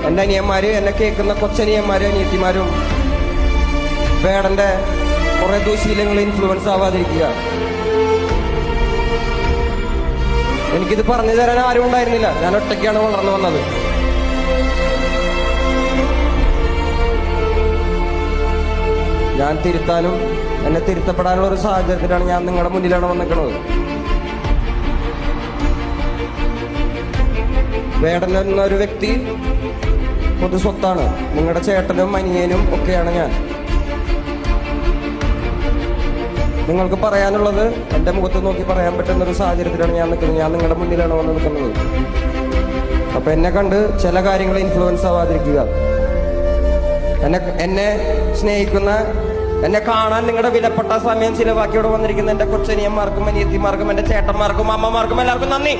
എൻ്റെ അനിയന്മാര്, എന്നെ കേൾക്കുന്ന കൊച്ചനിയന്മാരും അനിയത്തിമാരും വേടന്റെ കുറെ ദുശീലങ്ങൾ ഇൻഫ്ലുവൻസ് ആവാതിരിക്കുക. എനിക്കിത് പറഞ്ഞു തരാൻ ആരും ഉണ്ടായിരുന്നില്ല. ഞാൻ ഒറ്റയ്ക്കാണ് വളർന്നു വന്നത്. ഞാൻ തിരുത്താനും എന്നെ തിരുത്തപ്പെടാനുള്ള ഒരു സാഹചര്യത്തിലാണ് ഞാൻ നിങ്ങളുടെ മുന്നിലാണ് വന്നിരിക്കുന്നത്. വേടൻ എന്നൊരു വ്യക്തി പൊതു സ്വത്താണ്. നിങ്ങളുടെ ചേട്ടനും അനിയനും ഒക്കെയാണ് ഞാൻ. നിങ്ങൾക്ക് പറയാനുള്ളത് എൻ്റെ മുഖത്ത് നോക്കി പറയാൻ പറ്റുന്ന ഒരു സാഹചര്യത്തിലാണ് ഞാൻ നിൽക്കുന്നത്. ഞാൻ നിങ്ങളുടെ മുന്നിലാണ് വന്ന് നിൽക്കുന്നത്. അപ്പൊ എന്നെ കണ്ട് ചില കാര്യങ്ങൾ ഇൻഫ്ലുവൻസ് ആവാതിരിക്കുക. എന്നെ സ്നേഹിക്കുന്ന, എന്നെ കാണാൻ നിങ്ങളുടെ വിലപ്പെട്ട സമയം ചിലവാക്കി ഇവിടെ വന്നിരിക്കുന്ന എൻ്റെ കൊച്ചനിയന്മാർക്കും അനിയത്തിമാർക്കും എൻ്റെ ചേട്ടന്മാർക്കും അമ്മമാർക്കും എല്ലാവർക്കും നന്ദി.